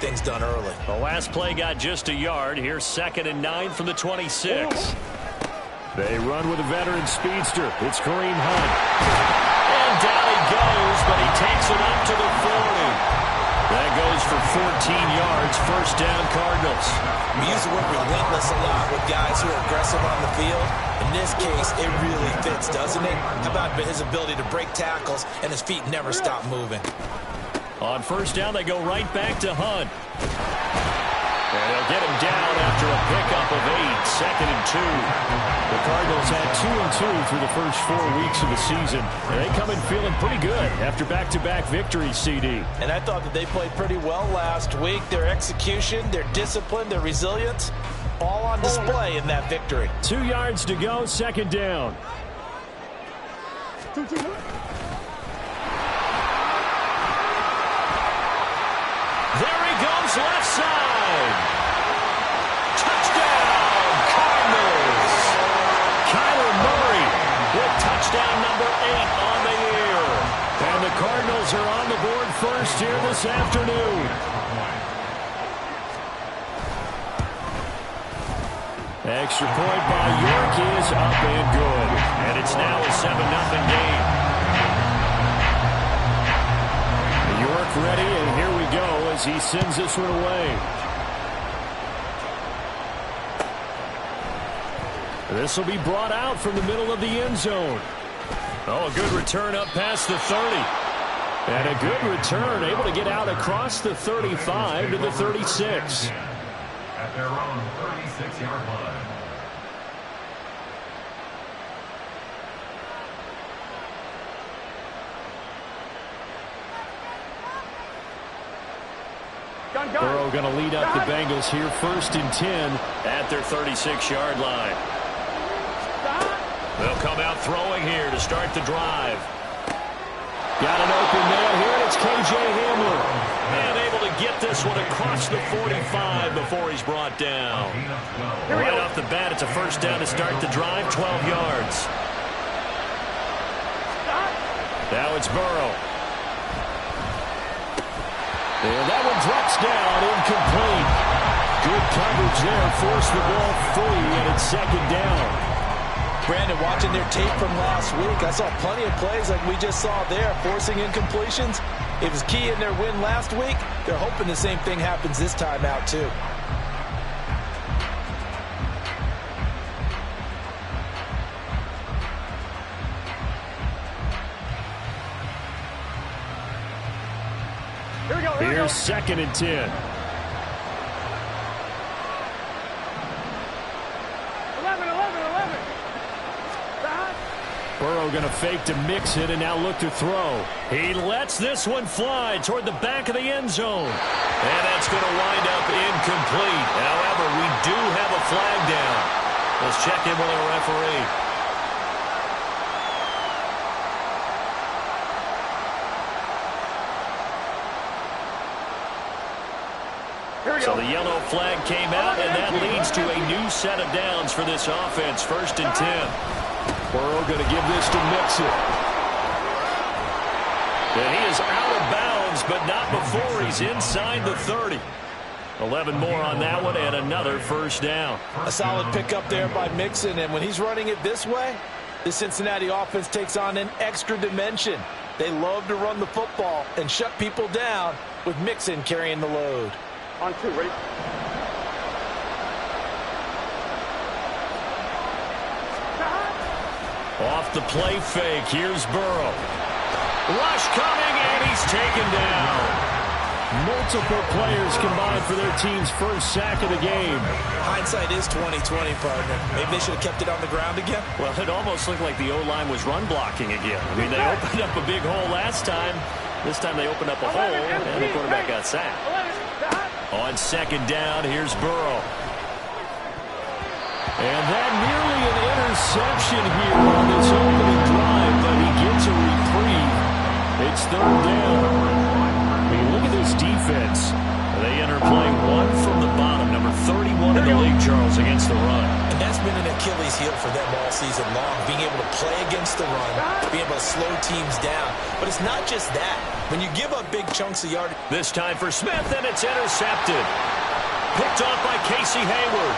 things done early. The last play got just a yard. Here's 2nd and 9 from the 26. They run with a veteran speedster. It's Kareem Hunt. And down he goes, but he takes it up to the 40. That goes for 14 yards. First down, Cardinals. We use the word relentless a lot with guys who are aggressive on the field. In this case, it really fits, doesn't it? How about his ability to break tackles and his feet never stop moving? On first down, they go right back to Hunt. And they'll get him down after a pickup of 8. 2nd and 2. The Cardinals had 2-2 through the first 4 weeks of the season. And they come in feeling pretty good after back-to-back victories, CD. And I thought that they played pretty well last week. Their execution, their discipline, their resilience, all on display in that victory. 2 yards to go, 2nd down. There he goes, left side. Touchdown, Cardinals. Kyler Murray with touchdown number 8 on the year. And the Cardinals are on the board first here this afternoon. Extra point by York is up and good. And it's now a 7-0 game. York ready, and here we go as he sends this one away. This will be brought out from the middle of the end zone. Oh, a good return up past the 30. And a good return, able to get out across the 35 to the 36. At their own 36-yard line. Burrow going to lead up the Bengals here, 1st and 10 at their 36-yard line. They'll come out throwing here to start the drive. Got an open man here, and it's K.J. Hamler. And able to get this one across the 45 before he's brought down. Right off the bat, it's a first down to start the drive, 12 yards. Now it's Burrow. And that one drops down, incomplete. Good coverage there, forced the ball free, and it's 2nd down. Brandon, watching their tape from last week, I saw plenty of plays like we just saw there, forcing incompletions. It was key in their win last week. They're hoping the same thing happens this time out, too. Here's 2nd and 10. Burrow going to fake to mix it and now look to throw. He lets this one fly toward the back of the end zone. And that's going to wind up incomplete. However, we do have a flag down. Let's check in with our referee. So the yellow flag came out, and that leads to a new set of downs for this offense. 1st and 10. Burrow going to give this to Mixon. And he is out of bounds, but not before he's inside the 30. 11 more on that one, and another first down. A solid pickup there by Mixon, and when he's running it this way, the Cincinnati offense takes on an extra dimension. They love to run the football and shut people down with Mixon carrying the load. On 2, ready? Off the play fake, here's Burrow. Rush coming, and he's taken down. Multiple players combined for their team's first sack of the game. Hindsight is 20/20, partner. Maybe they should have kept it on the ground again. Well, it almost looked like the O-line was run blocking again. I mean, they opened up a big hole last time. This time they opened up a hole, and the quarterback got sacked. On 2nd down, here's Burrow. And that nearly an interception here on this opening drive, but he gets a reprieve. It's 3rd down. I mean, look at this defense. They enter play 1 from the bottom, number 31 in the league, Charles, against the run. And that's been an Achilles heel for them all season long, being able to play against the run, being able to slow teams down. But it's not just that. When you give up big chunks of yardage. This time for Smith, and it's intercepted. Picked off by Casey Hayward.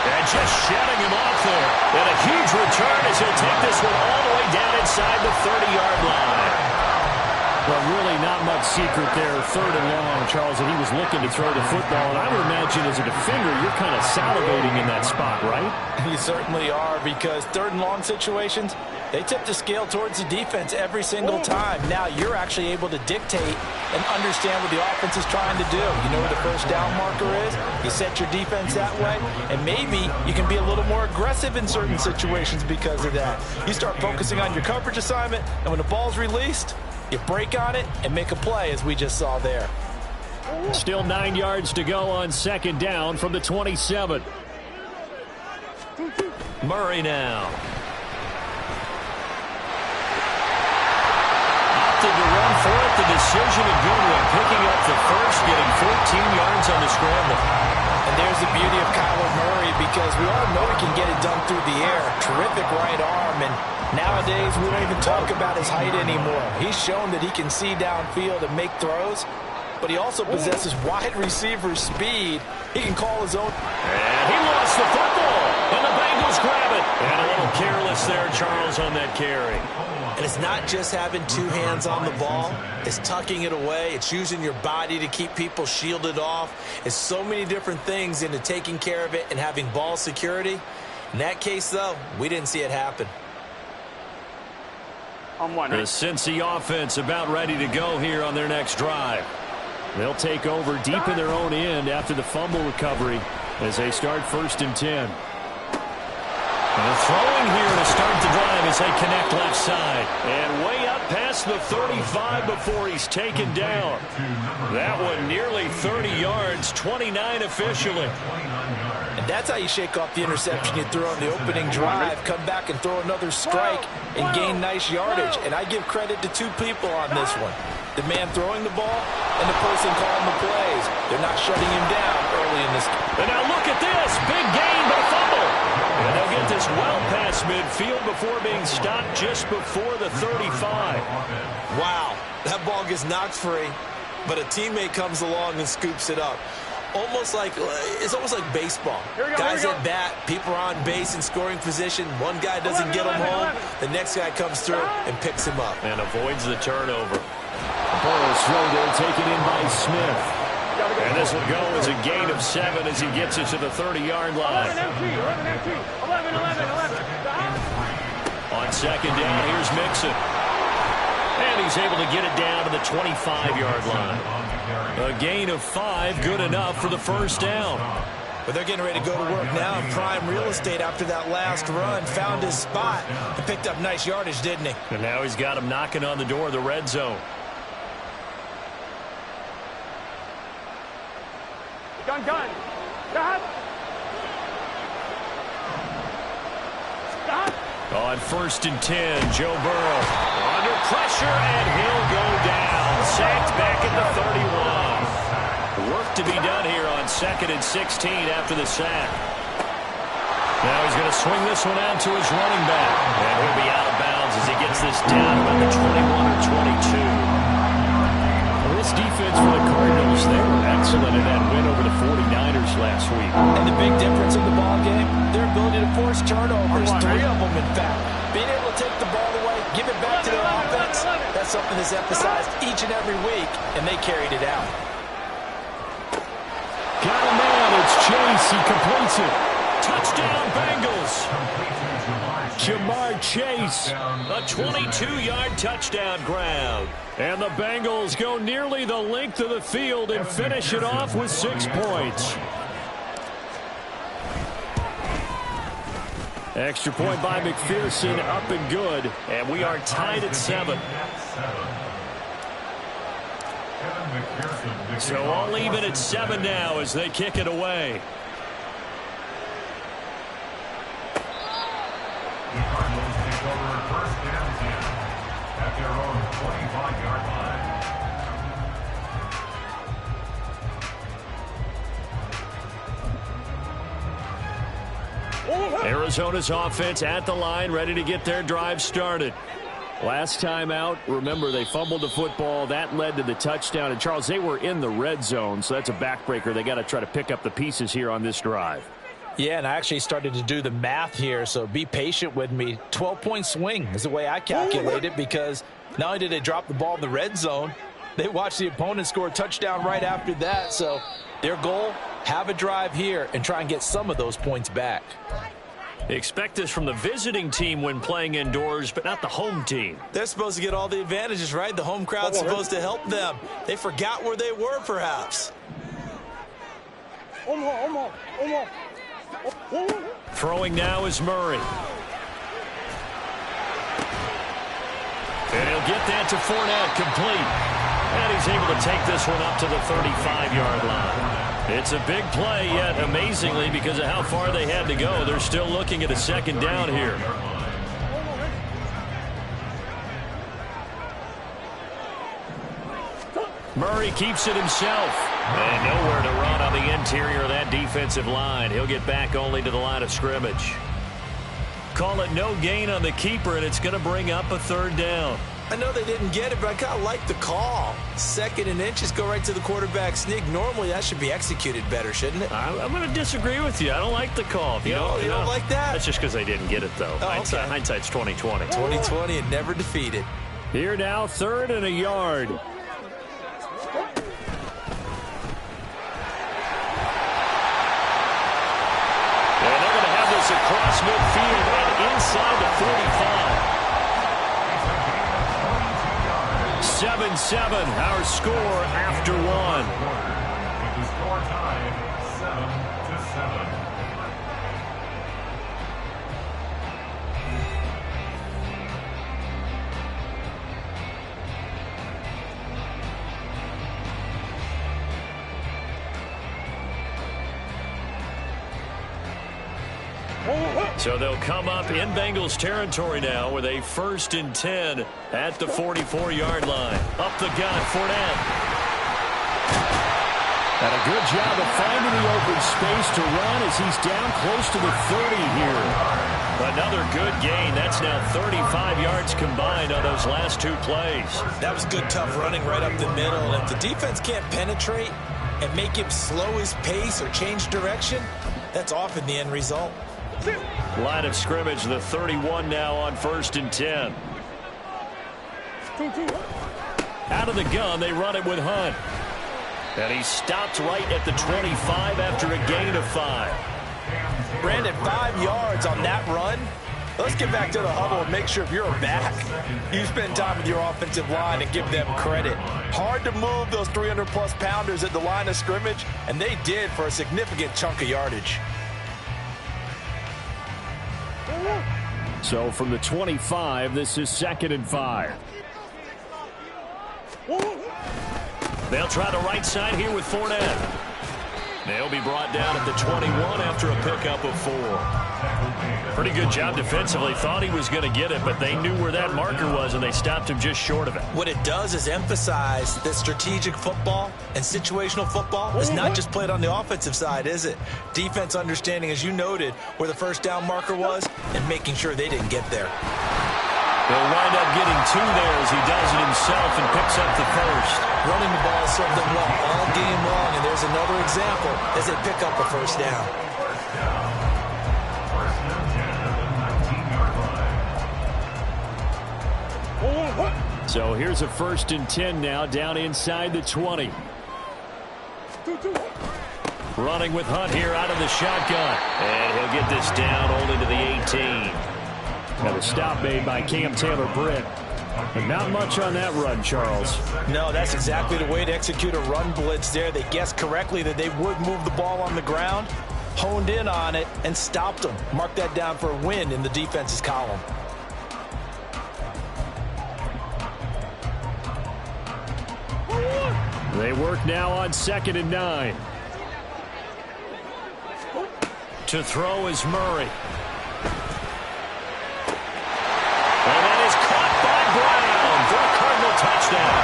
And just shutting him off there. And a huge return as he'll take this one all the way down inside the 30-yard line. Well, really not much secret there, 3rd and long, Charles, that he was looking to throw the football. And I would imagine as a defender, you're kind of salivating in that spot, right? You certainly are, because 3rd and long situations, they tip the scale towards the defense every single time. Now you're actually able to dictate and understand what the offense is trying to do. You know where the first down marker is. You set your defense that way, and maybe you can be a little more aggressive in certain situations because of that. You start focusing on your coverage assignment, and when the ball's released, you break on it and make a play, as we just saw there. Still 9 yards to go on 2nd down from the 27. Murray now. Opted to run for it. The decision a good one. Picking up the first, getting 14 yards on the scramble. And there's the beauty of Kyler Murray, because we all know he can get it done through the air. Terrific right arm, and nowadays we don't even talk about his height anymore. He's shown that he can see downfield and make throws, but he also possesses wide receiver speed. He can call his own. And he lost the football, and the Bengals grab it. And a little careless there, Charles, on that carry. And it's not just having 2 hands on the ball. It's tucking it away. It's using your body to keep people shielded off. It's so many different things into taking care of it and having ball security. In that case, though, we didn't see it happen. The Cincy offense about ready to go here on their next drive. They'll take over deep in their own end after the fumble recovery as they start 1st and 10. And throwing here to start the drive as they connect left side. And way up past the 35 before he's taken down. That one nearly 30 yards, 29 officially. And that's how you shake off the interception you threw on the opening drive. Come back and throw another strike and gain nice yardage. And I give credit to 2 people on this one. The man throwing the ball and the person calling the plays. They're not shutting him down early in this. And now look at this. Big gain, but a fumble. And they'll get this well past midfield before being stopped just before the 35. Wow. That ball gets knocked free, but a teammate comes along and scoops it up. It's almost like baseball. Guys at bat, people are on base in scoring position. One guy doesn't get him home. The next guy comes through and picks him up. And avoids the turnover. Burrow's throw there taken in by Smith. And this will go as a gain of 7 as he gets it to the 30-yard line. 11, On 2nd down, here's Mixon. And he's able to get it down to the 25-yard line. A gain of 5, good enough for the 1st down. But they're getting ready to go to work now in prime real estate after that last run. Found his spot and picked up nice yardage, didn't he? And now he's got him knocking on the door of the red zone. Gun. Stop. On 1st and 10, Joe Burrow under pressure, and he'll go down. Sacked back at the 31. Work to be done here on 2nd and 16 after the sack. Now he's going to swing this one out to his running back. And he'll be out of bounds as he gets this down about the 21 or 22. This defense for the Cardinals, they were excellent in that win over the 49ers last week. And the big difference in the ball game, their ability to force turnovers, 3 of them in fact. Being able to take the ball away, give it back to their offense, that's something that's emphasized each and every week, and they carried it out. Got a man, it's Chase, he completes it. Touchdown Bengals. Jamar Chase. A 22-yard touchdown grab. And the Bengals go nearly the length of the field and finish it off with 6 points. Extra point by McPherson, up and good. And we are tied at 7. So all even at 7 now as they kick it away. The Cardinals take over 1st and 10 at their own 25-yard line. Arizona's offense at the line, ready to get their drive started. Last time out, remember, they fumbled the football. That led to the touchdown. And, Charles, they were in the red zone, so that's a backbreaker. They got to try to pick up the pieces here on this drive. Yeah, and I actually started to do the math here, so be patient with me. 12-point swing is the way I calculate it, because not only did they drop the ball in the red zone, they watched the opponent score a touchdown right after that. So their goal, have a drive here and try and get some of those points back. Expect this from the visiting team when playing indoors, but not the home team. They're supposed to get all the advantages, right? The home crowd's supposed to help them. They forgot where they were, perhaps. Throwing now is Murray. And he'll get that to Fournette, complete. And he's able to take this one up to the 35-yard line. It's a big play, yet amazingly, because of how far they had to go, they're still looking at a second down here. Murray keeps it himself. And nowhere to run on the interior of that defensive line. He'll get back only to the line of scrimmage. Call it no gain on the keeper, and it's going to bring up a third down. I know they didn't get it, but I kind of like the call. 2nd and inches, go right to the quarterback sneak. Normally, that should be executed better, shouldn't it? I'm going to disagree with you. I don't like the call. You don't like that? That's just because they didn't get it, though. Oh, okay. Hindsight's 20/20. 20/20 and never defeated. Here now, 3rd and a yard. Across midfield and inside the 45. 7-7, our score after 1. With the score tied 7-7. So they'll come up in Bengals territory now with a 1st and 10 at the 44-yard line. Up the gut, Fournette. And a good job of finding the open space to run as he's down close to the 30 here. Another good gain. That's now 35 yards combined on those last 2 plays. That was good, tough running right up the middle. And if the defense can't penetrate and make him slow his pace or change direction, that's often the end result. Line of scrimmage, the 31 now on 1st and 10. Out of the gun, they run it with Hunt. And he stopped right at the 25 after a gain of 5. Brandon, 5 yards on that run. Let's get back to the huddle and make sure if you're a back, you spend time with your offensive line and give them credit. Hard to move those 300-plus pounders at the line of scrimmage, and they did for a significant chunk of yardage. So from the 25, this is 2nd and 5. They'll try the right side here with Fournette. They'll be brought down at the 21 after a pickup of 4. Pretty good job defensively. Thought he was going to get it, but they knew where that marker was, and they stopped him just short of it. What it does is emphasize that strategic football and situational football is not just played on the offensive side, is it? Defense understanding, as you noted, where the 1st down marker was and making sure they didn't get there. He'll wind up getting 2 there as he does it himself and picks up the 1st. Running the ball served them well all game long, and there's another example as they pick up a 1st down. So here's a 1st and 10 now down inside the 20. Running with Hunt here out of the shotgun. And he'll get this down only to the 18. Got a stop made by Cam Taylor-Britt. But not much on that run, Charles. No, that's exactly the way to execute a run blitz there. They guessed correctly that they would move the ball on the ground, honed in on it, and stopped them. Mark that down for a win in the defense's column. They work now on 2nd and 9. To throw is Murray. And that is caught by Brown for a Cardinal touchdown.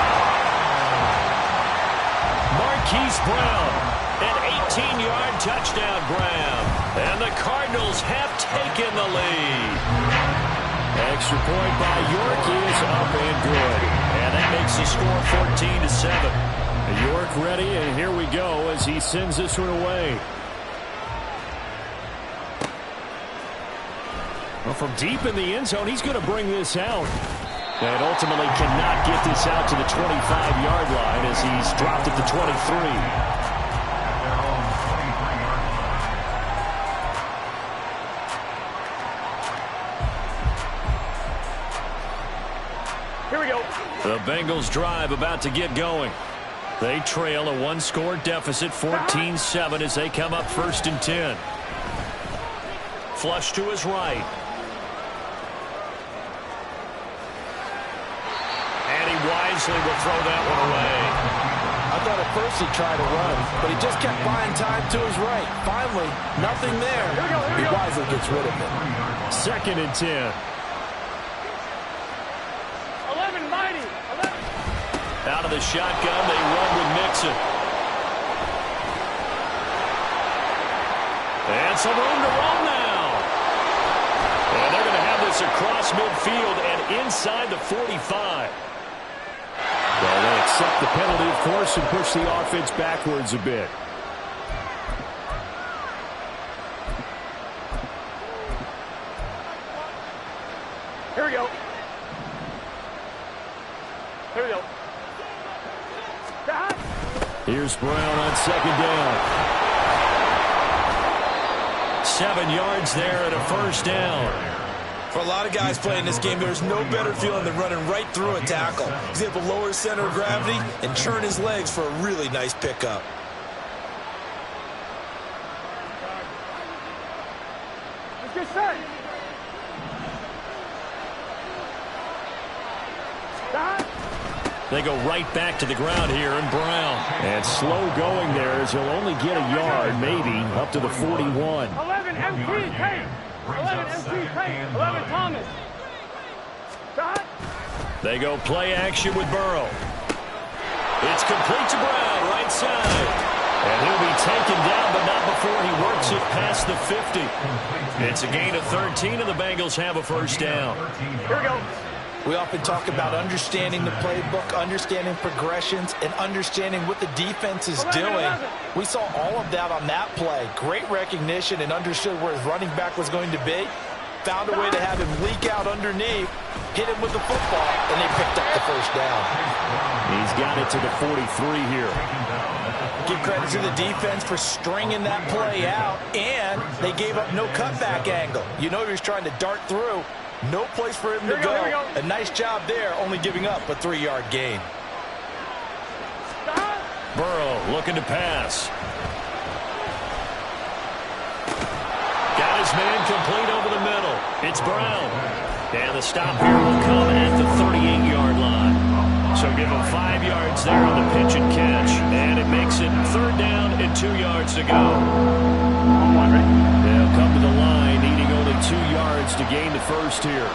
Marquise Brown An 18-yard touchdown grab. And the Cardinals have taken the lead. Extra point by York is up and good. And that makes the score 14-7. York ready, and here we go as he sends this one away. Well, from deep in the end zone, he's going to bring this out. And ultimately cannot get this out to the 25-yard line as he's dropped at the 23. The Bengals drive about to get going. They trail a one-score deficit, 14-7, as they come up 1st and 10. Flush to his right. And he wisely will throw that one away. I thought at first he tried to run, but he just kept buying time to his right. Finally, nothing there. He wisely gets rid of it. 2nd and 10. Out of the shotgun, they run with Mixon. And some room to run now. And they're going to have this across midfield and inside the 45. Well, they accept the penalty, of course, and push the offense backwards a bit. Here we go. Here we go. Here's Brown on 2nd down. 7 yards there and a 1st down. For a lot of guys playing this game, there's no better feeling than running right through a tackle. He's able to lower his center of gravity and turn his legs for a really nice pickup. Let's get set. They go right back to the ground here, and Brown. And slow going there as he'll only get a yard, maybe, up to the 41. 11 MT, Tate. 11 MT, Tate. 11 Thomas. They go play action with Burrow. It's complete to Brown, right side. And he'll be taken down, but not before he works it past the 50. It's a gain of 13, and the Bengals have a 1st down. Here we go. We often talk about understanding the playbook, understanding progressions, and understanding what the defense is doing. We saw all of that on that play. Great recognition and understood where his running back was going to be. Found a way to have him leak out underneath, hit him with the football, and they picked up the 1st down. He's got it to the 43 here. Give credit to the defense for stringing that play out, and they gave up no cutback angle. You know he was trying to dart through. No place for him to go. A nice job there, only giving up a 3-yard gain. Burrow looking to pass. Got his man complete over the middle. It's Brown. And the stop here will come at the 38-yard line. So give him 5 yards there on the pitch and catch. And it makes it 3rd down and 2 yards to go. They'll come to the line, needing only 2 yards to gain the 1st here.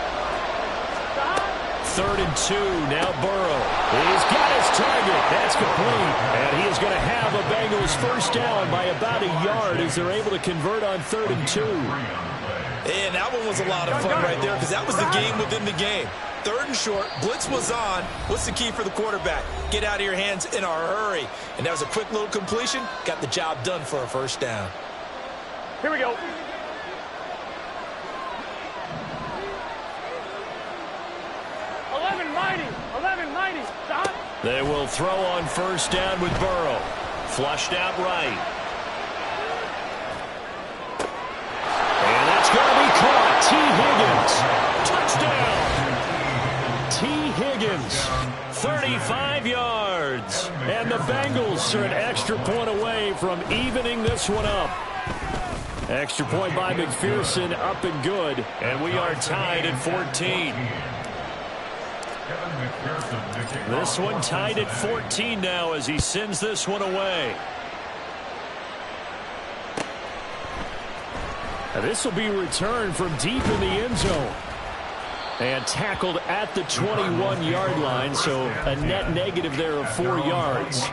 3rd and 2, now Burrow. He's got his target. That's complete. And he is going to have a Bengals 1st down by about a yard as they're able to convert on 3rd and 2. And that one was a lot of fun right there because that was the game within the game. 3rd and short, blitz was on. What's the key for the quarterback? Get out of your hands in a hurry. And that was a quick little completion. Got the job done for a 1st down. Here we go. Stop. They will throw on 1st down with Burrow. Flushed out right. And that's going to be caught. T. Higgins. Touchdown. T. Higgins. 35 yards. And the Bengals are an extra point away from evening this one up. Extra point by McPherson, up and good. And we are tied at 14. This one tied at 14 now as he sends this one away. Now this will be returned from deep in the end zone. And tackled at the 21-yard line, so a net negative there of 4 yards.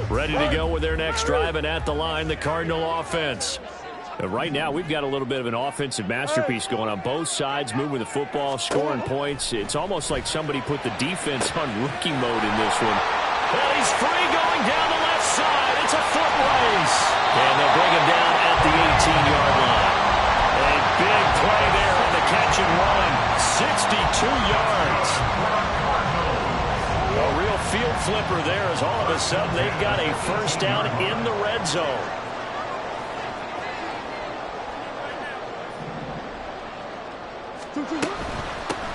Ready to go with their next drive, and at the line, the Cardinal offense. Right now, we've got a little bit of an offensive masterpiece going on both sides, moving the football, scoring points. It's almost like somebody put the defense on rookie mode in this one. And he's free going down the left side. It's a foot race. And they'll bring him down at the 18-yard line. A big play there on the catch and run. 62 yards. A real field flipper there as all of a sudden they've got a first down in the red zone.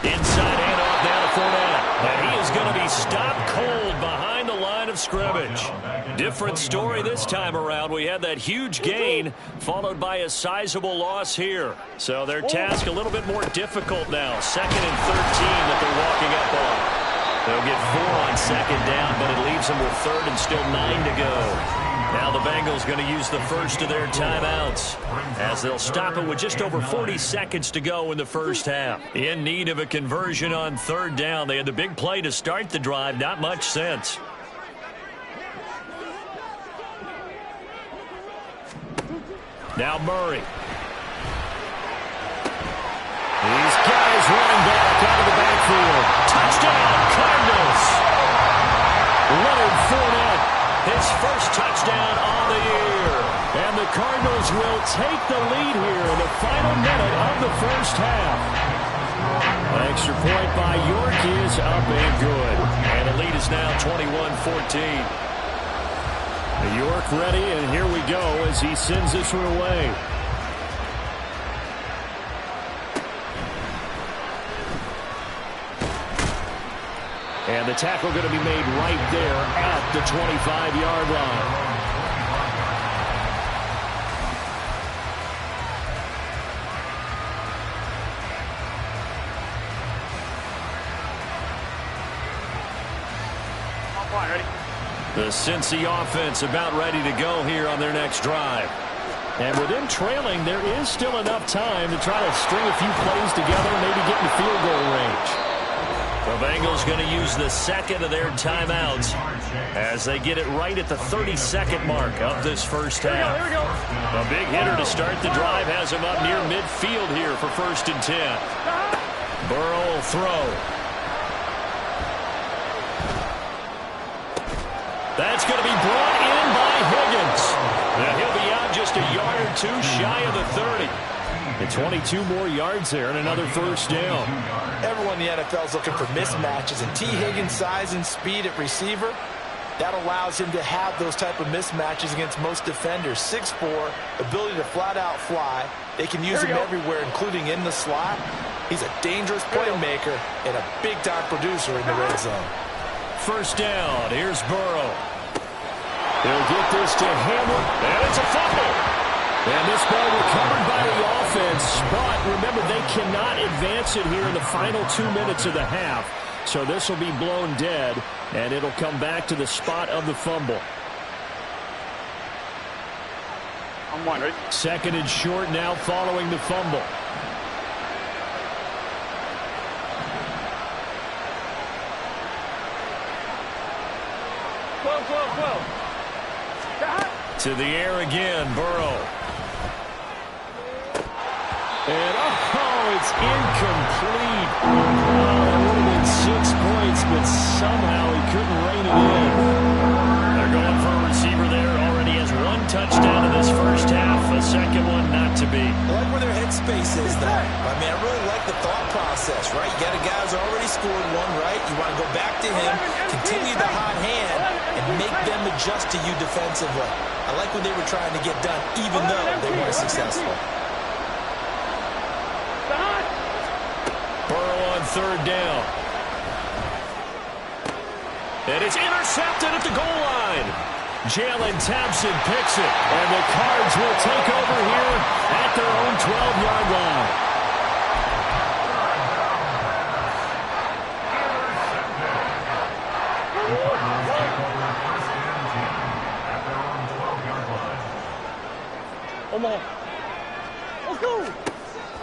Inside handoff now to Fournette. And he is going to be stopped cold behind the line of scrimmage. Different story this time around. We had that huge gain followed by a sizable loss here. So their task a little bit more difficult now. 2nd and 13 that they're walking up on. They'll get 4 on 2nd down, but it leaves them with 3rd and still 9 to go. Now the Bengals going to use the first of their timeouts as they'll stop it with just over 40 seconds to go in the first half. In need of a conversion on 3rd down. They had the big play to start the drive. Not much sense. Now Murray. These guys running back out of the backfield. Touchdown, Cardinals. Leonard Fournette, his first touchdown on the year. And the Cardinals will take the lead here in the final minute of the first half. An extra point by York is up and good. And the lead is now 21-14. York ready, and here we go as he sends this one away. And the tackle going to be made right there at the 25-yard line. The Cincy offense about ready to go here on their next drive. And with them trailing, there is still enough time to try to string a few plays together and maybe get in the field goal range. The Bengals going to use the second of their timeouts as they get it right at the 32nd mark of this first half. Here we go. A big hitter to start the drive has him up near midfield here for 1st and 10. Burrow will throw. That's going to be brought in by Higgins. Now he'll be out just a yard or 2 shy of the 30. And 22 more yards there and another first down. Everyone in the NFL is looking for mismatches, and T. Higgins' size and speed at receiver, that allows him to have those type of mismatches against most defenders. 6'4", ability to flat-out fly. They can use him everywhere, including in the slot. He's a dangerous playmaker and a big-time producer in the red zone. First down. Here's Burrow. He'll get this to Hamler, and it's a fumble. And this ball recovered by the offense, but remember, they cannot advance it here in the final 2 minutes of the half. So this will be blown dead, and it'll come back to the spot of the fumble. I'm one, ready? 2nd and short now following the fumble. To the air again, Burrow. And it's incomplete. It would have been 6 points, but somehow he couldn't rein it in. They're going for a receiver there. Already has 1 touchdown in this first half. A second one not to be. I like where their headspace is, though. I mean, I really like the thought process, right? You got a guy who's already scored 1, right? You want to go back to him, continue the hot hand, and make them adjust to you defensively. I like what they were trying to get done, even though they weren't successful. Burrow on 3rd down. And it's intercepted at the goal line. Jalen Thompson picks it, and the Cards will take over here at their own 12-yard line. Let's go.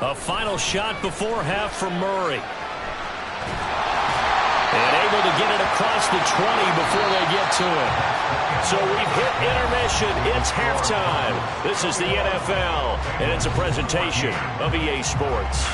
A final shot before half from Murray. And able to get it across the 20 before they get to it. So we've hit intermission. It's halftime. This is the NFL, and it's a presentation of EA Sports.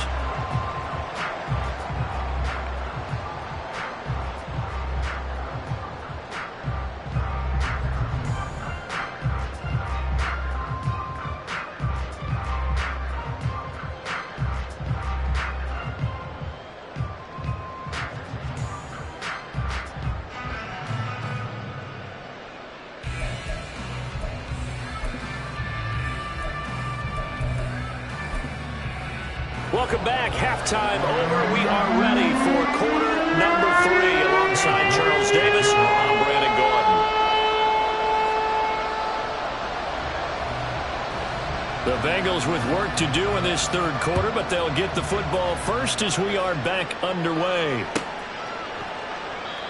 Welcome back. Halftime over. We are ready for quarter number 3. Alongside Charles Davis, I'm Brandon Gordon. The Bengals with work to do in this third quarter, but they'll get the football first as we are back underway.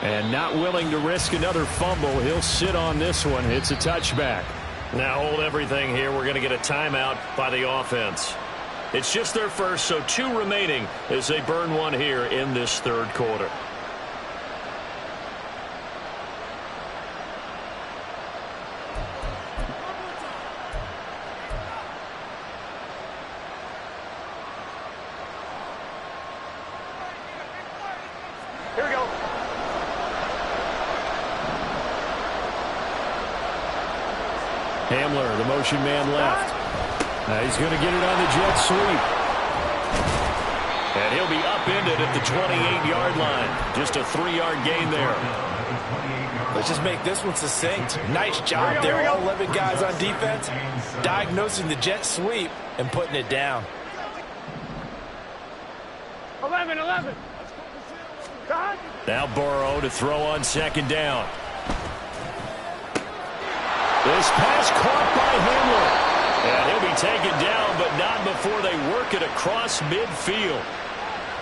And not willing to risk another fumble, he'll sit on this one. It's a touchback. Now hold everything here. We're going to get a timeout by the offense. It's just their first, so 2 remaining as they burn one here in this third quarter. Here we go. Hamler, the motion man left. He's going to get it on the jet sweep. And he'll be upended at the 28-yard line. Just a 3-yard gain there. Let's just make this one succinct. Nice job there. All 11 guys on defense diagnosing the jet sweep and putting it down. 11. Now Burrow to throw on second down. This pass caught by Hamler. And he'll be taken down, but not before they work it across midfield.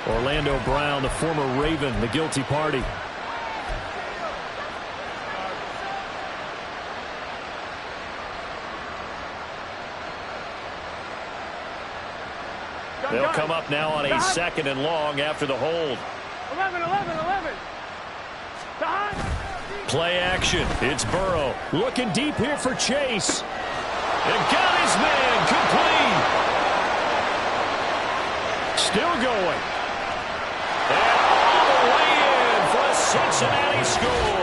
Orlando Brown, the former Raven, the guilty party. They'll come up now on a second and long after the hold. 11. Play action. It's Burrow. Looking deep here for Chase. And got his man complete. Still going. And all the way in for a Cincinnati score.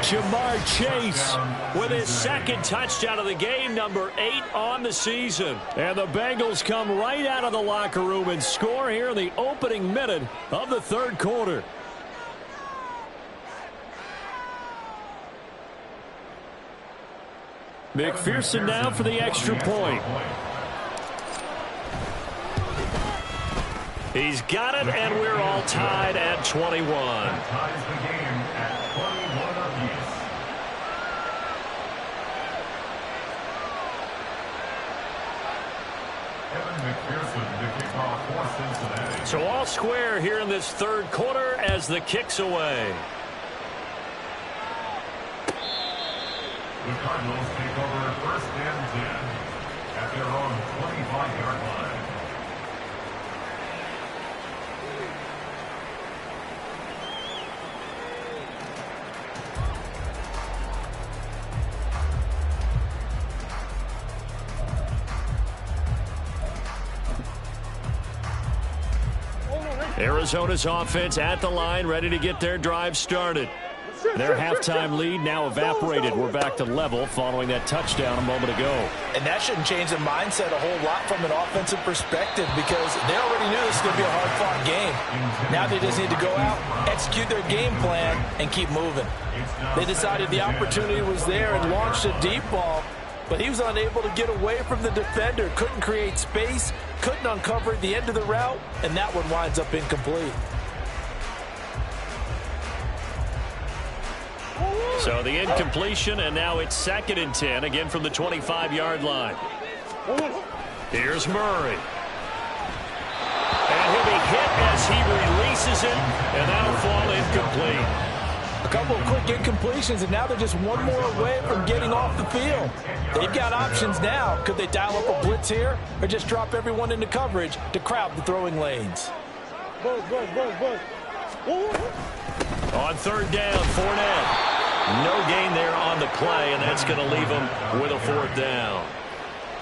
Jamar Chase with his second touchdown of the game, number 8 on the season. And the Bengals come right out of the locker room and score here in the opening minute of the third quarter. McPherson now for the extra point. He's got it, and we're all tied at 21. Ties the game at 21 apiece. Evan McPherson to kick off for Cincinnati. So all square here in this third quarter as the kick's away. The Cardinals take over first and 10 at their own 25-yard line. Arizona's offense at the line, ready to get their drive started. Their halftime lead now evaporated. We're back to level following that touchdown a moment ago. And that shouldn't change the mindset a whole lot from an offensive perspective because they already knew this was going to be a hard-fought game. Now they just need to go out, execute their game plan, and keep moving. They decided the opportunity was there and launched a deep ball, but he was unable to get away from the defender, couldn't create space, couldn't uncover the end of the route, and that one winds up incomplete. So the incompletion, and now it's 2nd and 10, again from the 25-yard line. Here's Murray. And he'll be hit as he releases it, and that'll fall incomplete. A couple of quick incompletions, and now they're just one more away from getting off the field. They've got options now. Could they dial up a blitz here or just drop everyone into coverage to crowd the throwing lanes? On third down, Fournette. No gain there on the play, and that's going to leave him with a fourth down.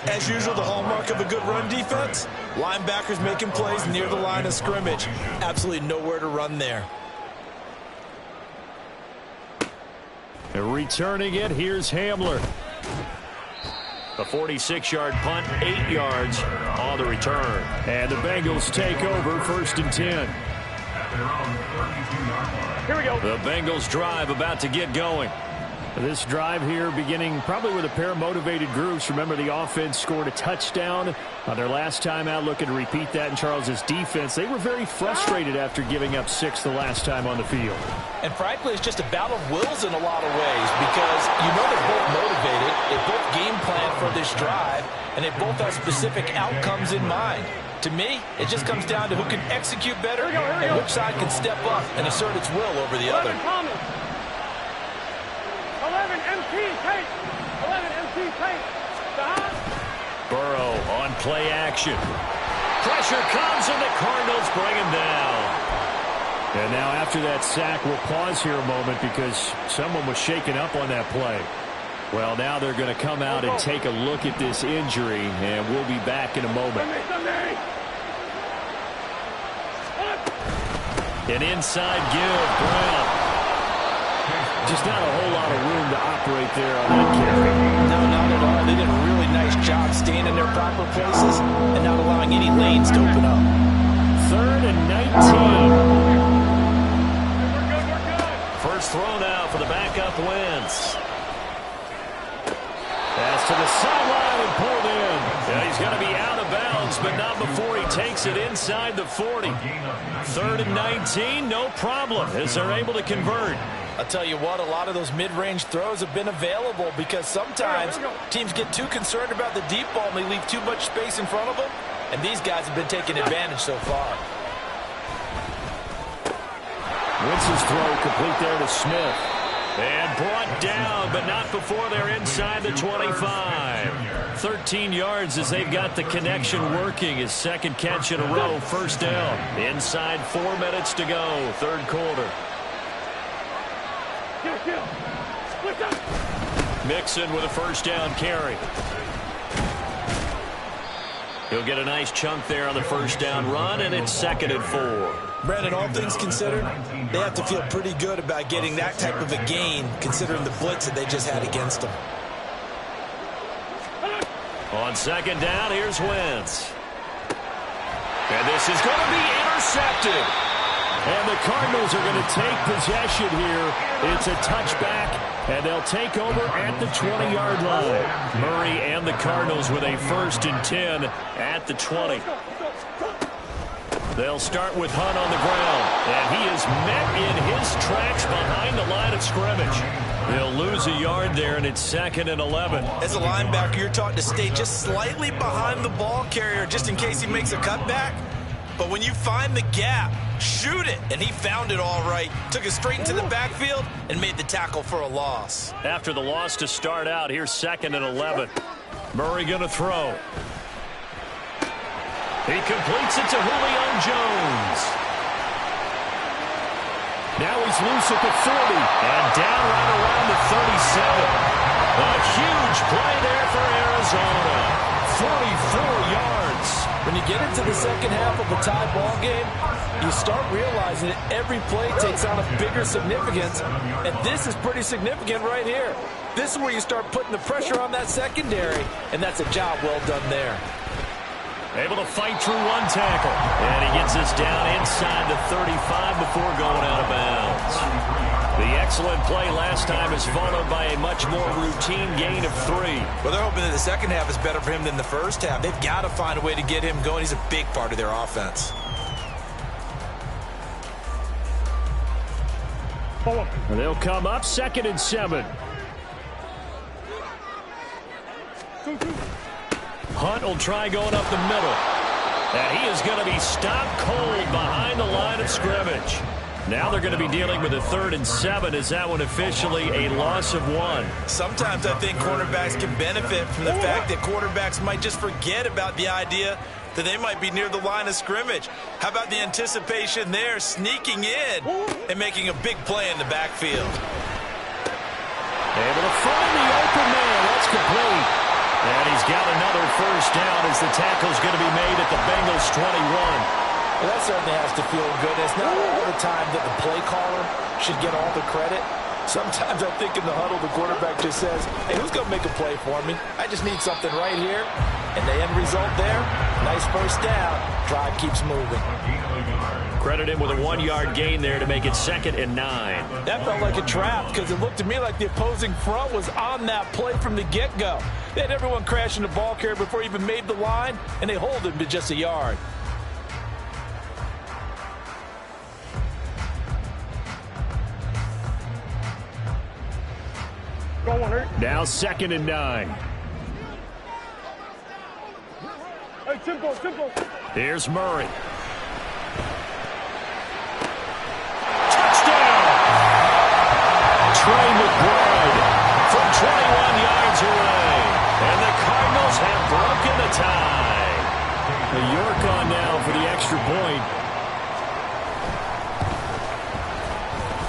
As usual, the hallmark of a good run defense, linebackers making plays near the line of scrimmage. Absolutely nowhere to run there. And returning it, here's Hamler. A 46-yard punt, 8 yards on the return. And the Bengals take over, 1st and 10. Here we go. The Bengals drive about to get going. This drive here beginning probably with a pair of motivated groups. Remember, the offense scored a touchdown on their last time out, looking to repeat that in Charles's defense. They were very frustrated after giving up 6 the last time on the field. And frankly, it's just a battle of wills in a lot of ways because you know they're both motivated, they both game plan for this drive, and they both have specific outcomes in mind. To me, it just comes down to who can execute better and which side can step up and assert its will over the other. 11 MT tape. 11 MT tape. Burrow on play action. Pressure comes, and the Cardinals bring him down. And now after that sack, we'll pause here a moment because someone was shaken up on that play. Well, now they're going to come out and take a look at this injury, and we'll be back in a moment. An inside give, Brown. Just not a whole lot of room to operate there on that carry. No, not at all. They did a really nice job staying in their proper places and not allowing any lanes to open up. 3rd and 19. First throw now for the backup Wentz. Pass to the sideline and pulled in. Yeah, he's going to be out of bounds, but not before he takes it inside the 40. 3rd and 19, no problem, as they're able to convert. I'll tell you what, a lot of those mid-range throws have been available because sometimes teams get too concerned about the deep ball and they leave too much space in front of them, and these guys have been taking advantage so far. Wentz's throw complete there to Smith. And brought down, but not before they're inside the 25. 13 yards as they've got the connection working. His second catch in a row, first down. Inside 4 minutes to go, third quarter. Mixon with a first down carry. He'll get a nice chunk there on the first down run, and it's 2nd and 4. Brandon, all things considered, they have to feel pretty good about getting that type of a gain, considering the blitz that they just had against them. On 2nd down, here's Wentz. And this is going to be intercepted. And the Cardinals are going to take possession here. It's a touchback, and they'll take over at the 20-yard line. Murray and the Cardinals with a 1st and 10 at the 20. They'll start with Hunt on the ground, and he is met in his tracks behind the line of scrimmage. They'll lose a yard there, and it's 2nd and 11. As a linebacker, you're taught to stay just slightly behind the ball carrier just in case he makes a cutback. But when you find the gap, shoot it. And he found it all right. Took it straight into the backfield and made the tackle for a loss. After the loss to start out, here's 2nd and 11. Murray going to throw. He completes it to Julio Jones. Now he's loose at the 40. And down right around the 37. A huge play there for Arizona. 44 yards. When you get into the second half of a tie ball game, you start realizing that every play takes on a bigger significance, and this is pretty significant right here. This is where you start putting the pressure on that secondary, and that's a job well done there. Able to fight through one tackle, and he gets us down inside the 35 before going out of bounds. The excellent play last time is followed by a much more routine gain of 3. Well, they're hoping that the second half is better for him than the first half. They've got to find a way to get him going. He's a big part of their offense. And they'll come up 2nd and 7. Hunt will try going up the middle. And he is going to be stopped cold behind the line of scrimmage. Now they're going to be dealing with a 3rd and 7. Is that one officially a loss of 1? Sometimes I think cornerbacks can benefit from the fact that quarterbacks might just forget about the idea that they might be near the line of scrimmage. How about the anticipation there, sneaking in and making a big play in the backfield? Able to find the open man. That's complete. And he's got another first down as the tackle's going to be made at the Bengals 21. Well, that certainly has to feel good. It's not all the time that the play caller should get all the credit. Sometimes I think in the huddle, the quarterback just says, hey, who's going to make a play for me? I just need something right here. And the end result there, nice first down. Drive keeps moving. Credit him with a 1-yard gain there to make it 2nd and 9. That felt like a trap because it looked to me like the opposing front was on that play from the get-go. They had everyone crashing the ball carrier before he even made the line, and they hold him to just a yard. Now 2nd and 9. Hey, simple. Here's Murray. Touchdown! Trey McBride from 21 yards away. And the Cardinals have broken the tie. The York on now for the extra point.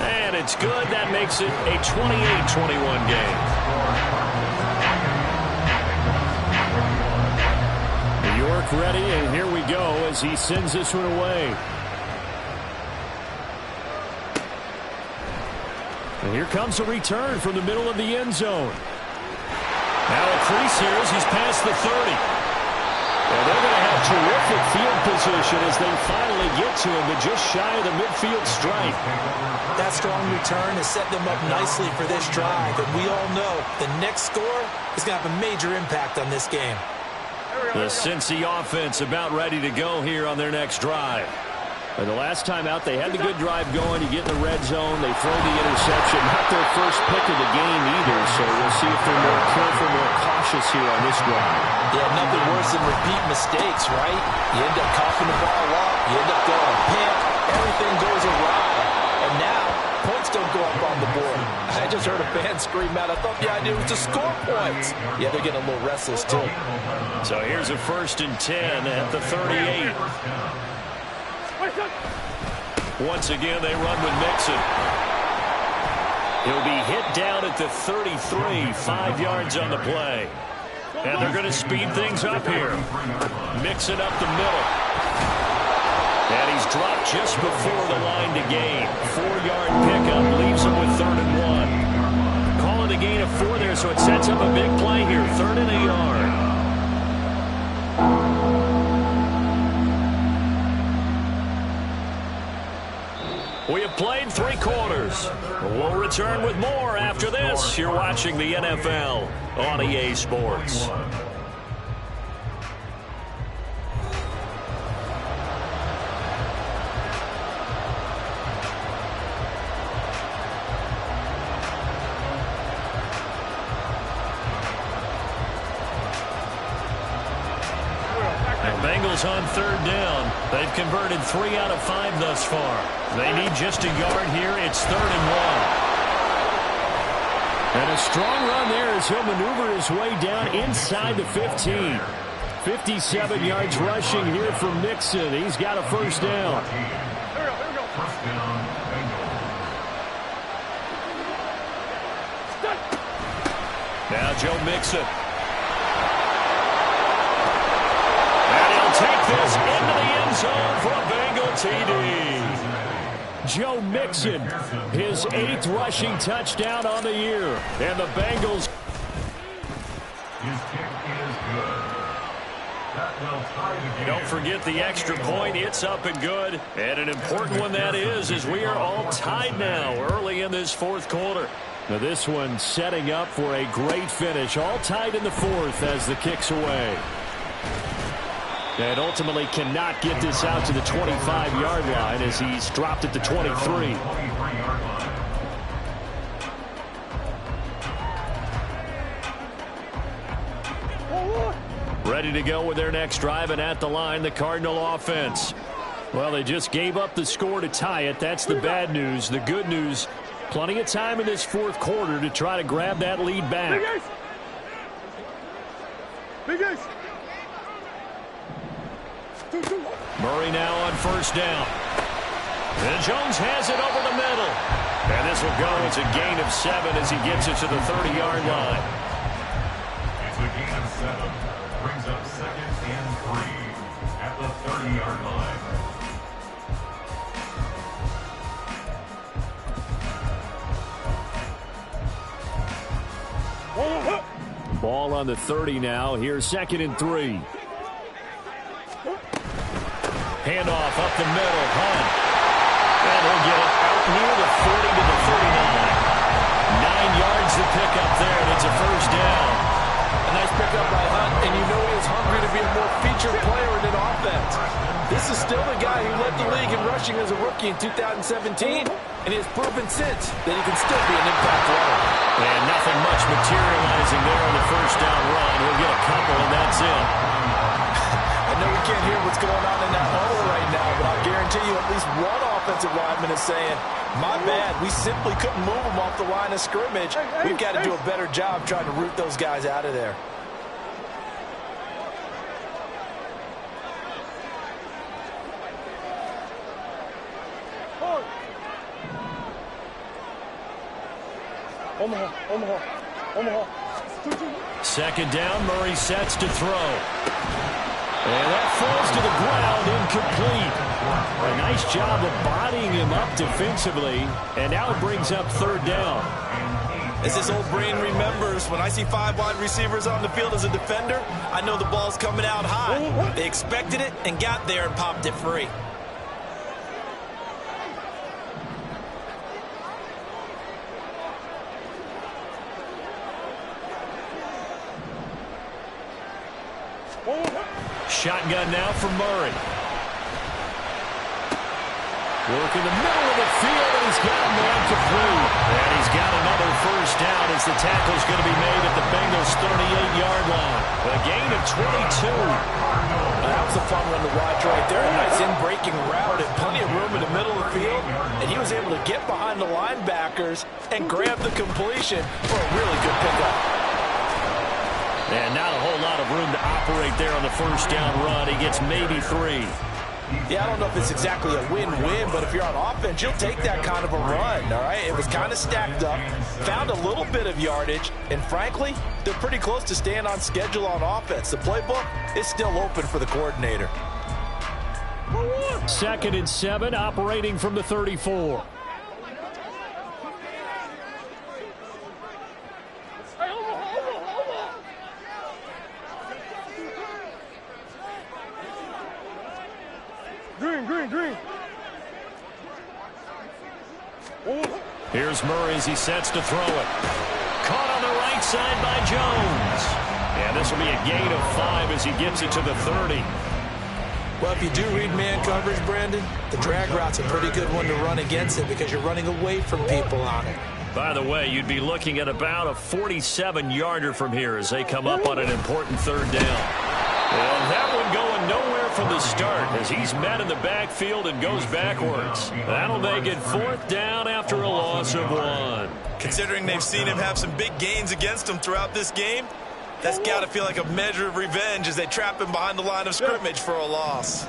And it's good. That makes it a 28-21 game. York ready, and here we go as he sends this one away. And here comes a return from the middle of the end zone. Now a crease here as he's past the 30. And they're going to have terrific field position as they finally get to him, but just shy of the midfield stripe. That strong return has set them up nicely for this drive, and we all know the next score is going to have a major impact on this game. The Cincy offense about ready to go here on their next drive. And the last time out, they had the good drive going. You get in the red zone, they throw the interception. Not their first pick of the game either, so we'll see if they're more careful, more cautious here on this drive. Yeah, nothing worse than repeat mistakes, right? You end up coughing the ball up, you end up throwing a pick, everything goes awry. And now, points don't go up on the board. I just heard a fan scream out, I thought the idea was to score points. Yeah, they're getting a little restless, too. So here's a 1st and 10 at the 38. Once again, they run with Mixon. He'll be hit down at the 33, 5 yards on the play. And they're going to speed things up here. Mixon up the middle. And he's dropped just before the line to gain. 4-yard pickup leaves him with 3rd and 1. Calling a gain of 4 there, so it sets up a big play here. 3rd and a yard. We have played 3 quarters. We'll return with more after this. You're watching the NFL on EA Sports. Bengals on 3rd down. They've converted 3 out of 5 thus far. They need just a yard here. It's 3rd and 1. And a strong run there as he'll maneuver his way down inside the 15. 57 yards rushing here from Mixon. He's got a first down. First down, Bengals. Now Joe Mixon. Take this into the end zone for a Bengal TD. Joe Mixon, his 8th rushing touchdown on the year. And the Bengals. His kick is good. That will tie the game. Don't forget the extra point. It's up and good. And an important one that is, as we are all tied now early in this 4th quarter. Now this one setting up for a great finish. All tied in the 4th as the kick's away. And ultimately cannot get this out to the 25-yard line as he's dropped at the 23. Ready to go with their next drive, and at the line, the Cardinal offense. Well, they just gave up the score to tie it. That's the bad news. The good news, plenty of time in this 4th quarter to try to grab that lead back. Murray now on first down. And Jones has it over the middle. And this will go as a gain of 7 as he gets it to the 30-yard line. It's a gain of 7. Brings up 2nd and 3 at the 30-yard line. Ball on the 30 now. Here's 2nd and 3. Handoff up the middle. Hunt. And he'll get it out near the 40 to the 39. 9 yards to pick up there, and it's a first down. A nice pickup by Hunt, and you know he is hungry to be a more featured player in an offense. This is still the guy who led the league in rushing as a rookie in 2017, and he has proven since that he can still be an impact runner. And nothing much materializing there on the first down run. He'll get a couple, and that's it. I know we can't hear what's going on in that huddle right now, but I'll guarantee you at least one offensive lineman is saying, my bad, we simply couldn't move them off the line of scrimmage. We've got to do a better job trying to root those guys out of there. Omaha. 2nd down, Murray sets to throw. And that falls to the ground, incomplete. A nice job of bodying him up defensively, and now it brings up 3rd down. As this old brain remembers, when I see 5 wide receivers on the field as a defender, I know the ball's coming out high. They expected it and got there and popped it free. Shotgun now for Murray. Work in the middle of the field, and he's got a man complete. And he's got another first down as the tackle's going to be made at the Bengals' 38-yard line. A gain of 22. That was a fun one to watch right there. A nice in-breaking route and plenty of room in the middle of the field. And he was able to get behind the linebackers and grab the completion for a really good pickup. And not a whole lot of room to operate there on the first down run. He gets maybe 3. Yeah, I don't know if it's exactly a win-win, but if you're on offense, you'll take that kind of a run, all right? It was kind of stacked up, found a little bit of yardage, and frankly, they're pretty close to staying on schedule on offense. The playbook is still open for the coordinator. 2nd and 7, operating from the 34. Green. Here's Murray as he sets to throw it. Caught on the right side by Jones. And this will be a gain of 5 as he gets it to the 30. Well, if you do read man coverage, Brandon, the drag route's a pretty good one to run against it because you're running away from people on it. By the way, you'd be looking at about a 47-yarder from here as they come up on an important 3rd down. And that one going nowhere from the start as he's met in the backfield and goes backwards. That'll make it 4th down after a loss of 1. Considering they've seen him have some big gains against him throughout this game, that's got to feel like a measure of revenge as they trap him behind the line of scrimmage for a loss.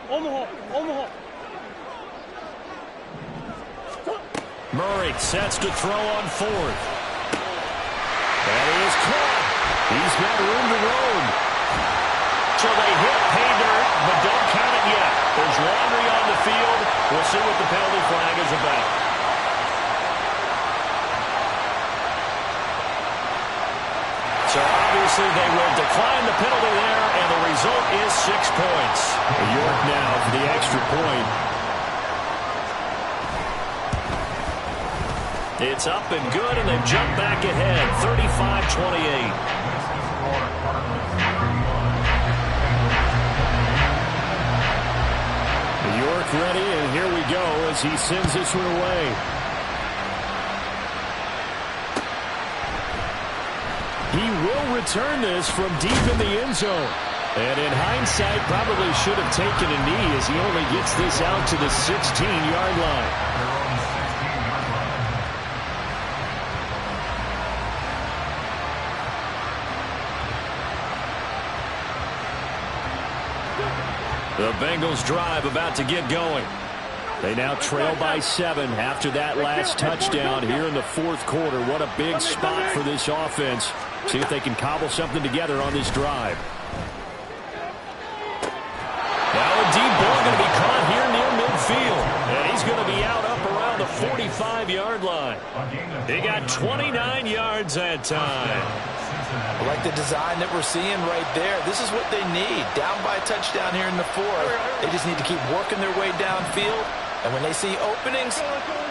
Omaha. Murray sets to throw on 4th. That is caught. He's got room to roam. So they hit pay dirt, but don't count it yet. There's laundry on the field. We'll see what the penalty flag is about. So obviously they will decline the penalty there, and the result is 6 points. York now for the extra point. It's up and good, and they've jumped back ahead, 35-28. York ready, and here we go as he sends this one away. He will return this from deep in the end zone. And in hindsight, probably should have taken a knee as he only gets this out to the 16-yard line. The Bengals drive about to get going. They now trail by 7 after that last touchdown here in the fourth quarter. What a big spot for this offense. See if they can cobble something together on this drive. Now a deep ball going to be caught here near midfield. And he's going to be out up around the 45-yard line. He got 29 yards that time. I like the design that we're seeing right there. This is what they need. Down by a touchdown here in the fourth. They just need to keep working their way downfield. And when they see openings,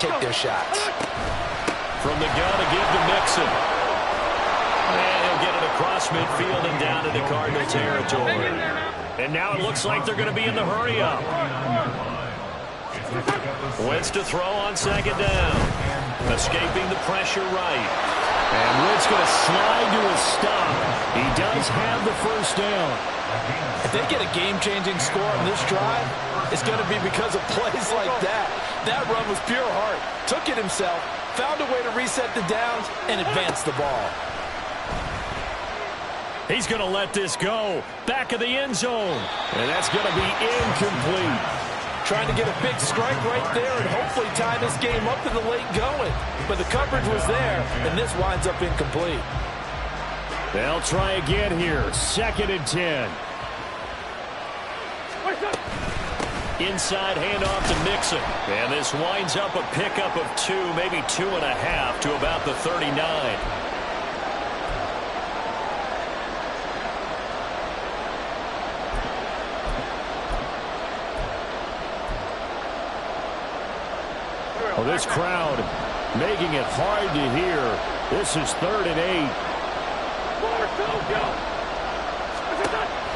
take their shots. From the gun to give to Mixon. And he'll get it across midfield and down into Cardinal territory. And now it looks like they're going to be in the hurry-up. Wentz to throw on second down. Escaping the pressure right. And Wentz going to slide to a stop. He does have the first down. If they get a game-changing score on this drive, it's going to be because of plays like that. That run was pure heart. Took it himself, found a way to reset the downs, and advance the ball. He's going to let this go. Back of the end zone. And that's going to be incomplete. Trying to get a big strike right there and hopefully tie this game up in the late going. But the coverage was there, and this winds up incomplete. They'll try again here. 2nd and 10. Inside handoff to Mixon. And this winds up a pickup of 2, maybe 2.5 to about the 39. Well, this crowd making it hard to hear. This is 3rd and 8.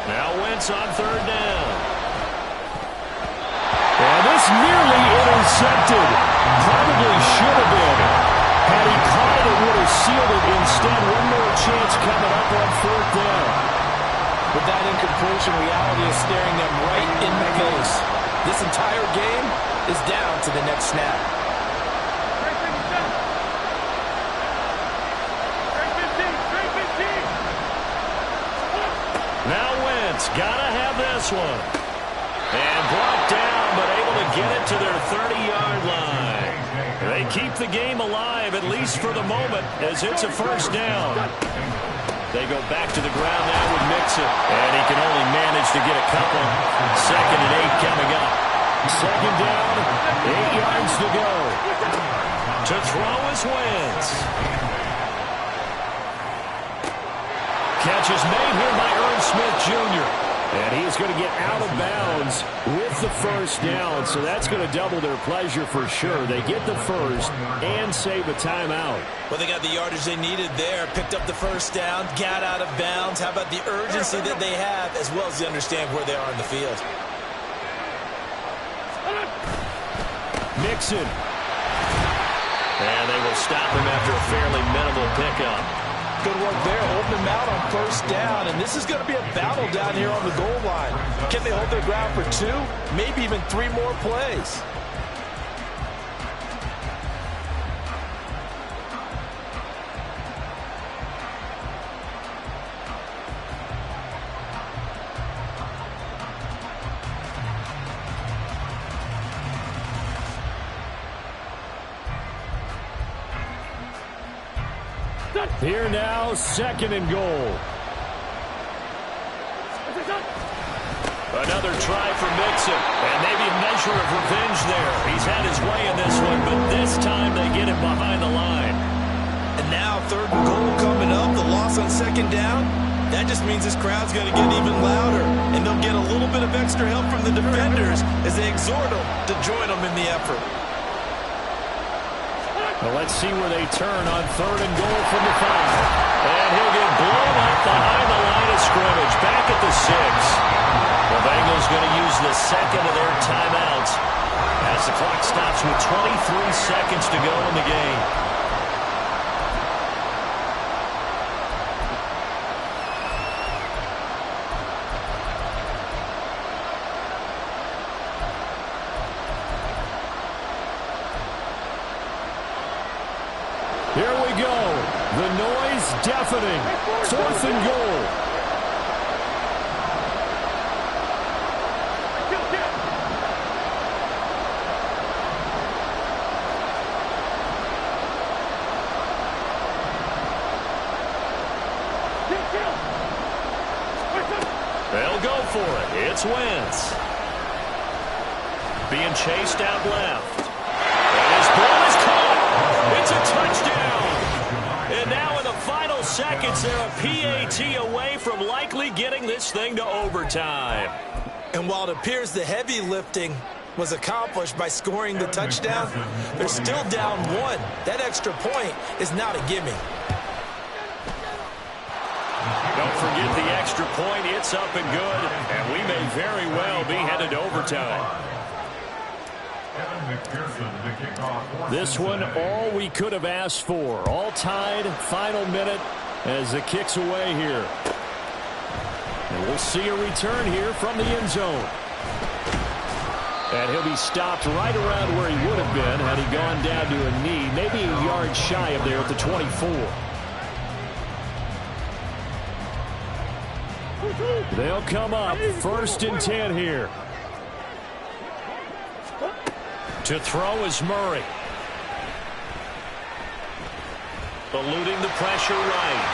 Now Wentz on 3rd down. And this nearly intercepted. Probably should have been. Had he caught it, it would have sealed it. Instead, one more chance coming up on 4th down. With that incompletion, reality is staring them right in the face. This entire game is down to the next snap. Now Wentz, gotta have this one. And brought down, but able to get it to their 30-yard line. They keep the game alive, at least for the moment, as it's a first down. They go back to the ground now with Mixon. And he can only manage to get a couple. 2nd and 8 coming up. 2nd down, 8 yards to go. To throw is Wentz. Catch is made here by Irv Smith Jr. And he is going to get out of bounds with the first down. So that's going to double their pleasure for sure. They get the first and save a timeout. Well, they got the yardage they needed there. Picked up the first down, got out of bounds. How about the urgency that they have, as well as they understand where they are in the field? Mixon. And they will stop him after a fairly minimal pickup. Good work there, holding them out on first down. And this is going to be a battle down here on the goal line. Can they hold their ground for 2, maybe even 3 more plays? Here now, 2nd and goal. Another try for Mixon. And maybe a measure of revenge there. He's had his way in this one, but this time they get him behind the line. And now 3rd and goal coming up. The loss on 2nd down. That just means this crowd's going to get even louder. And they'll get a little bit of extra help from the defenders as they exhort them to join them in the effort. Well, let's see where they turn on 3rd and goal from the 5. And he'll get blown up behind the line of scrimmage. Back at the 6. The Bengals going to use the 2nd of their timeouts as the clock stops with 23 seconds to go in the game. Here we go. The noise deafening. 4th and goal. it's Wentz. Being chased out left. And his ball is caught. It's a touchdown. And now in the final seconds, they're a PAT away from likely getting this thing to overtime. And while it appears the heavy lifting was accomplished by scoring the touchdown, they're still down 1. That extra point is not a gimme. Don't forget the extra point. It's up and good, and we may very well be headed to overtime. This one, all we could have asked for. All tied, final minute as it kicks away here. And we'll see a return here from the end zone. And he'll be stopped right around where he would have been had he gone down to a knee, maybe a yard shy of there at the 24. They'll come up 1st and 10 here. To throw is Murray. Eluding the pressure right.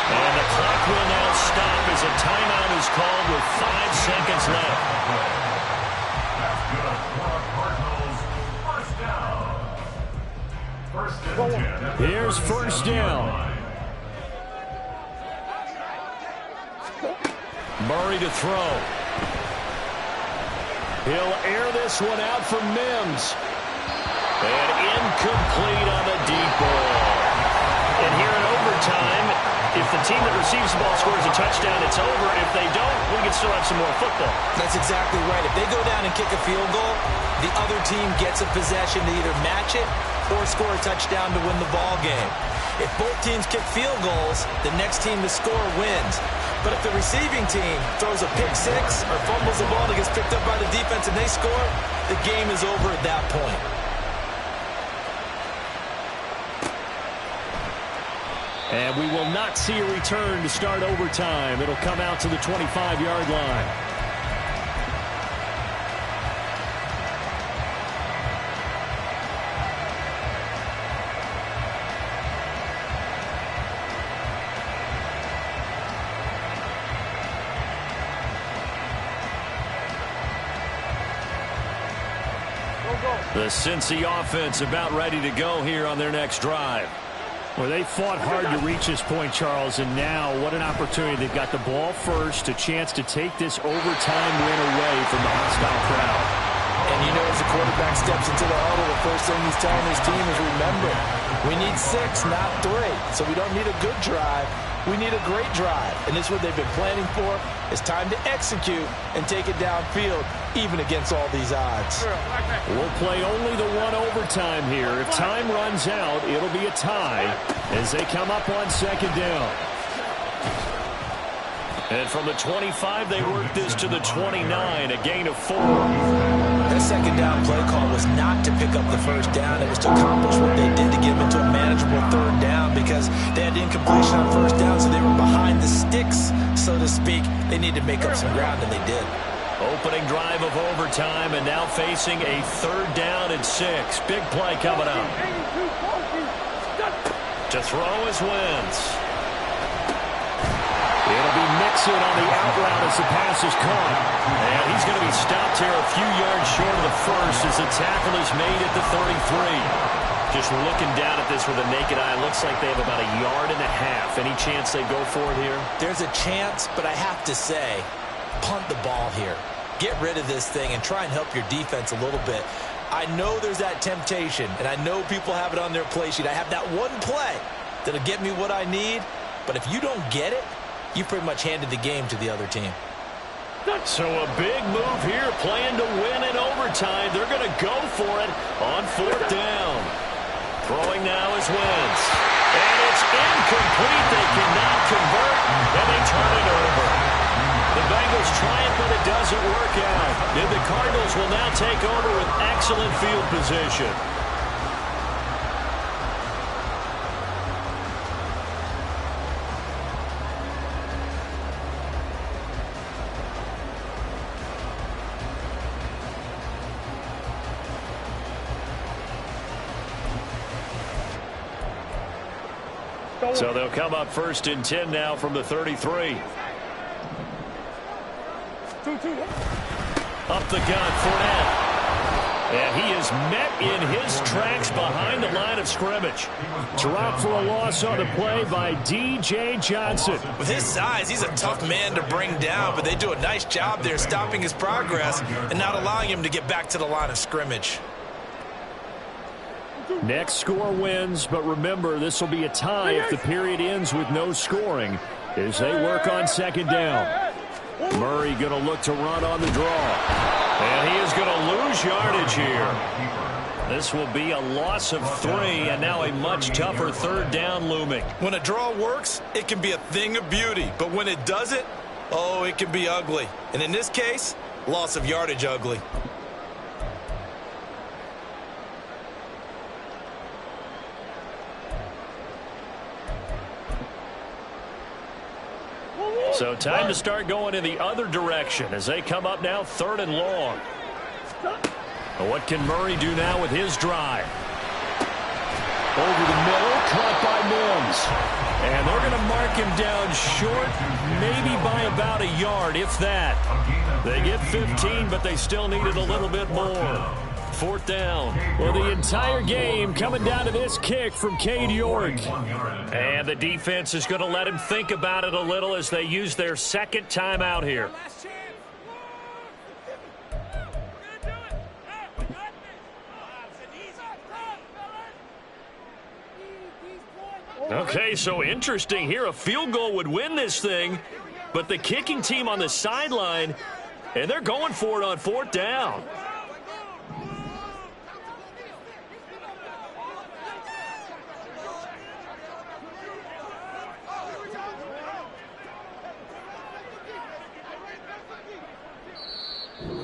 And the clock will now stop as a timeout is called with 5 seconds left. Here's 1st down. Murray to throw. He'll air this one out for Mims. And incomplete on the deep ball. And here in overtime, if the team that receives the ball scores a touchdown, it's over. If they don't, we can still have some more football. That's exactly right. If they go down and kick a field goal, the other team gets a possession to either match it or score a touchdown to win the ball game. If both teams kick field goals, the next team to score wins. But if the receiving team throws a pick six or fumbles the ball and gets picked up by the defense and they score, the game is over at that point. And we will not see a return to start overtime. It'll come out to the 25-yard line. The Cincy offense about ready to go here on their next drive. Well, they fought hard to reach this point, Charles, and now what an opportunity. They've got the ball first, a chance to take this overtime win away from the hostile crowd. And you know, as the quarterback steps into the huddle, the first thing he's telling his team is, remember, we need 6, not 3. So we don't need a good drive. We need a great drive. And this is what they've been planning for. It's time to execute and take it downfield, even against all these odds. We'll play only the one overtime here. If time runs out, it'll be a tie as they come up on 2nd down. And from the 25, they work this to the 29, a gain of 4. That 2nd down play call was not to pick up the 1st down. It was to accomplish what they did to get them into a manageable 3rd down because they had incompletion on 1st down, so they were behind the sticks, so to speak. They needed to make up some ground, and they did. Opening drive of overtime, and now facing a 3rd down and 6. Big play coming up. To throw is Wentz. It'll be Mixon on the out route as the pass is caught. And he's going to be stopped here a few yards short of the 1st as the tackle is made at the 33. Just looking down at this with a naked eye, looks like they have about 1.5 yards. Any chance they go for it here? There's a chance, but I have to say, punt the ball here. Get rid of this thing and try and help your defense a little bit. I know there's that temptation, and I know people have it on their play sheet. I have that one play that'll get me what I need, but if you don't get it, you pretty much handed the game to the other team. So a big move here, playing to win in overtime. They're going to go for it on 4th down. Throwing now is Wentz. And it's incomplete. They cannot convert, and they turn it over. The Bengals try it, but it doesn't work out. And the Cardinals will now take over with excellent field position. So they'll come up 1st and 10 now from the 33. Up the gun, Fournette. And he is met in his tracks behind the line of scrimmage. Dropped for a loss on the play by D.J. Johnson. With his size, he's a tough man to bring down, but they do a nice job there stopping his progress and not allowing him to get back to the line of scrimmage. Next score wins, but remember, this will be a tie if the period ends with no scoring as they work on second down. Murray going to look to run on the draw. And he is going to lose yardage here. This will be a loss of 3, and now a much tougher third down looming. When a draw works, it can be a thing of beauty. But when it doesn't, oh, it can be ugly. And in this case, loss of yardage ugly. So time to start going in the other direction as they come up now 3rd and long. What can Murray do now with his drive? Over the middle, caught by Mims. And they're going to mark him down short, maybe by about a yard, if that. They get 15, but they still needed a little bit more. 4th down. Well, the entire game coming down to this kick from Cade York. And the defense is going to let him think about it a little as they use their second timeout here. Okay, so interesting here. A field goal would win this thing, but the kicking team on the sideline, and they're going for it on 4th down.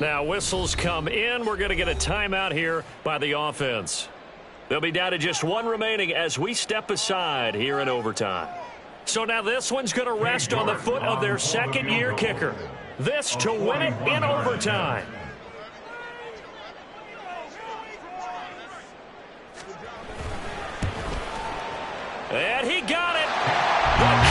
Now whistles come in. We're going to get a timeout here by the offense. They'll be down to just 1 remaining as we step aside here in overtime. So now this one's going to rest on the foot of their second-year kicker. This to win it in overtime. And he got it. The